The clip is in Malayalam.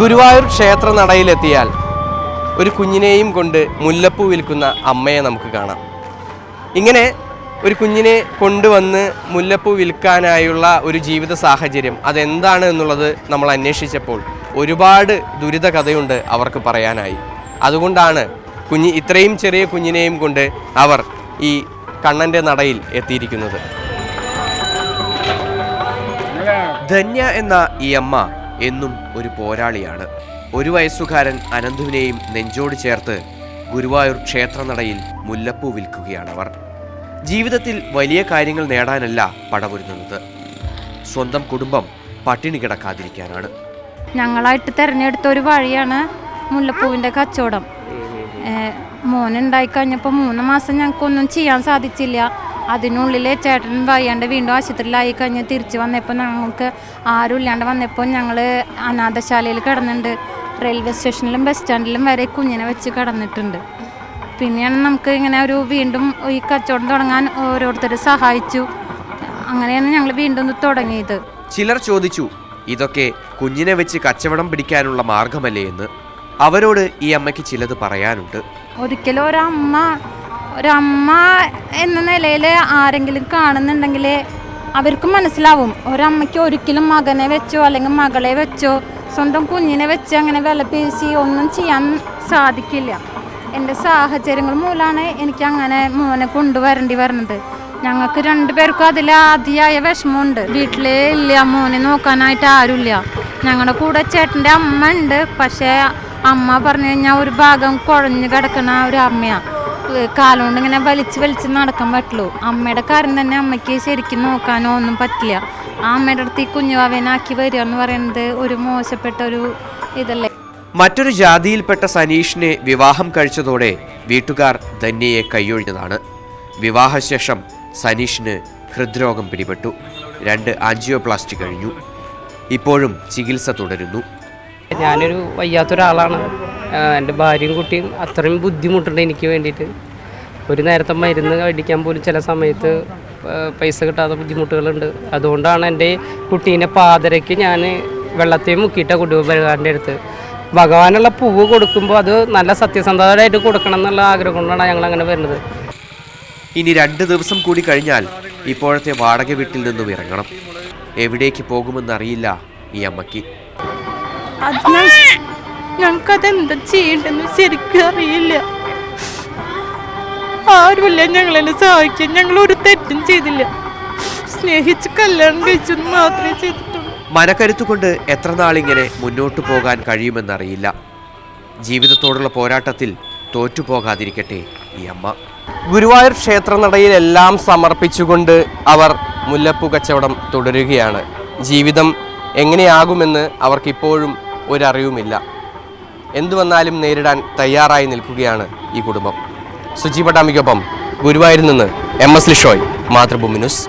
ഗുരുവായൂർ ക്ഷേത്ര നടയിലെത്തിയാൽ ഒരു കുഞ്ഞിനെയും കൊണ്ട് മുല്ലപ്പൂ വിൽക്കുന്ന അമ്മയെ നമുക്ക് കാണാം. ഇങ്ങനെ ഒരു കുഞ്ഞിനെ കൊണ്ടുവന്ന് മുല്ലപ്പൂ വിൽക്കാനായുള്ള ഒരു ജീവിത സാഹചര്യം അതെന്താണ് എന്നുള്ളത് നമ്മൾ അന്വേഷിച്ചപ്പോൾ ഒരുപാട് ദുരിത കഥയുണ്ട് അവർക്ക് പറയാനായി. അതുകൊണ്ടാണ് ഇത്രയും ചെറിയ കുഞ്ഞിനെയും കൊണ്ട് അവർ ഈ കണ്ണൻ്റെ നടയിൽ എത്തിയിരിക്കുന്നത്. ധന്യ എന്ന ഈ അമ്മ എന്നും ഒരു പോരാളിയാണ്. 1 വയസ്സുകാരൻ അനന്തുവിനെയും നെഞ്ചോട് ചേർത്ത് ഗുരുവായൂർ ക്ഷേത്രനടയിൽ മുല്ലപ്പൂ വിൽക്കുകയാണവർ. ജീവിതത്തിൽ വലിയ കാര്യങ്ങൾ നേടാനല്ല പടപൊരുന്നത്, സ്വന്തം കുടുംബം പട്ടിണി കിടക്കാതിരിക്കാനാണ്. ഞങ്ങളായിട്ട് തിരഞ്ഞെടുത്ത ഒരു വഴിയാണ് മുല്ലപ്പൂവിൻ്റെ കച്ചവടം. മോനുണ്ടായി കഴിഞ്ഞപ്പോൾ 3 മാസം ഞങ്ങൾക്കൊന്നും ചെയ്യാൻ സാധിച്ചില്ല. അതിനുള്ളിൽ ചേട്ടൻ വയ്യാണ്ട് വീണ്ടും ആശുപത്രിയിലായി കഴിഞ്ഞ് തിരിച്ച് വന്നപ്പോൾ ഞങ്ങൾക്ക് ആരും ഇല്ലാണ്ട് വന്നപ്പോൾ ഞങ്ങൾ അനാഥശാലയിൽ കിടന്നിട്ടുണ്ട്. റെയിൽവേ സ്റ്റേഷനിലും ബസ് സ്റ്റാൻഡിലും വരെ കുഞ്ഞിനെ വെച്ച് കിടന്നിട്ടുണ്ട്. പിന്നെയാണ് നമുക്ക് ഇങ്ങനെ വീണ്ടും ഈ കച്ചവടം തുടങ്ങാൻ ഓരോരുത്തർ സഹായിച്ചു. അങ്ങനെയാണ് ഞങ്ങൾ വീണ്ടും തുടങ്ങിയത്. ചിലർ ചോദിച്ചു, ഇതൊക്കെ കുഞ്ഞിനെ വെച്ച് കച്ചവടം പിടിക്കാനുള്ള മാർഗമല്ലേ എന്ന്. അവരോട് ഈ അമ്മയ്ക്ക് ചിലത് പറയാനുണ്ട്. ഒരിക്കലും ഒരമ്മ എന്ന നിലയിൽ ആരെങ്കിലും കാണുന്നുണ്ടെങ്കിൽ അവർക്ക് മനസ്സിലാവും, ഒരമ്മയ്ക്ക് ഒരിക്കലും മകനെ വെച്ചോ അല്ലെങ്കിൽ മകളെ വെച്ചോ സ്വന്തം കുഞ്ഞിനെ വെച്ച് അങ്ങനെ വിലപേശി ഒന്നും ചെയ്യാൻ സാധിക്കില്ല. എൻ്റെ സാഹചര്യങ്ങൾ മൂലമാണ് എനിക്ക് അങ്ങനെ മോനെ കൊണ്ടുവരേണ്ടി വരുന്നത്. ഞങ്ങൾക്ക് 2 പേർക്കും അതിൽ അതിയായ വിഷമമുണ്ട്. വീട്ടിലേ ഇല്ല, മോനെ നോക്കാനായിട്ട് ആരുമില്ല. ഞങ്ങളുടെ കൂടെ ചേട്ടൻ്റെ അമ്മ ഉണ്ട്. പക്ഷേ അമ്മ പറഞ്ഞു കഴിഞ്ഞാൽ ഒരു ഭാഗം കുഴഞ്ഞു കിടക്കണ ഒരു അമ്മയാണ്. കാലുകൊണ്ട് ഇങ്ങനെ വലിച്ച് നടക്കാൻ പറ്റുള്ളൂ. അമ്മയുടെ കാര്യം തന്നെ അമ്മയ്ക്ക് ശരിക്കും നോക്കാനോ ഒന്നും പറ്റില്ല. ആ അമ്മയുടെ അടുത്ത് ഈ കുഞ്ഞുവാവേനാക്കി വരിക എന്ന് പറയുന്നത് ഒരു മോശപ്പെട്ട ഒരു ഇതല്ലേ. മറ്റൊരു ജാതിയിൽപ്പെട്ട സനീഷിനെ വിവാഹം കഴിച്ചതോടെ വീട്ടുകാർ ധന്യയെ കൈയൊഴിഞ്ഞതാണ്. വിവാഹശേഷം സനീഷിന് ഹൃദ്രോഗം പിടിപെട്ടു. 2 ആൻജിയോപ്ലാസ്റ്റി കഴിഞ്ഞു. ഇപ്പോഴും ചികിത്സ തുടരുന്നു. ഞാനൊരു വയ്യാത്തൊരാളാണ്. എൻ്റെ ഭാര്യയും കുട്ടിയും അത്രയും ബുദ്ധിമുട്ടുണ്ട് എനിക്ക് വേണ്ടിയിട്ട്. ഒരു നേരത്തെ മരുന്ന് കഴിക്കാൻ പോലും ചില സമയത്ത് പൈസ കിട്ടാത്ത ബുദ്ധിമുട്ടുകളുണ്ട്. അതുകൊണ്ടാണ് എൻ്റെ കുട്ടീനെ പാതിരയ്ക്ക് ഞാൻ വെള്ളത്തിൽ മുക്കിയിട്ട കുടുംബകാരൻ്റെ അടുത്ത് ഭഗവാനുള്ള പൂവ് കൊടുക്കുമ്പോൾ അത് നല്ല സത്യസന്ധതയായിട്ട് കൊടുക്കണം എന്നുള്ള ആഗ്രഹം കൊണ്ടാണ് ഞങ്ങൾ അങ്ങനെ വരുന്നത്. ഇനി 2 ദിവസം കൂടി കഴിഞ്ഞാൽ ഇപ്പോഴത്തെ വാടക വീട്ടിൽ നിന്നും ഇറങ്ങണം. എവിടേക്ക് പോകുമെന്നറിയില്ല ഈ അമ്മയ്ക്ക്. ഞങ്ങൾക്കതെന്താ ചെയ്യേണ്ടെന്ന് ശരിക്കും അറിയില്ല. ആരുമില്ല ഞങ്ങളെന്നെ സഹായിക്കാൻ. ഞങ്ങൾ ഒരു തെറ്റും ചെയ്തില്ല. സ്നേഹിച്ച് കല്യാണം കഴിച്ചെന്ന് മാത്രമേ ചെയ്തിട്ടുള്ളൂ. മനക്കരുത്തുകൊണ്ട് എത്ര നാളിങ്ങനെ മുന്നോട്ടു പോകാൻ കഴിയുമെന്നറിയില്ല. ജീവിതത്തോടുള്ള പോരാട്ടത്തിൽ തോറ്റുപോകാതിരിക്കട്ടെ ഈ അമ്മ. ഗുരുവായൂർ ക്ഷേത്രനടയിലെല്ലാം സമർപ്പിച്ചുകൊണ്ട് അവർ മുല്ലപ്പൂ കച്ചവടം തുടരുകയാണ്. ജീവിതം എങ്ങനെയാകുമെന്ന് അവർക്കിപ്പോഴും ഒരറിവുമില്ല. എന്തു വന്നാലും നേരിടാൻ തയ്യാറായി നിൽക്കുകയാണ് ഈ കുടുംബം. സുജി പട്ടാമിക്കൊപ്പം ഗുരുവായൂരിൽ നിന്ന് MS ലിഷോയ്, മാതൃഭൂമി ന്യൂസ്.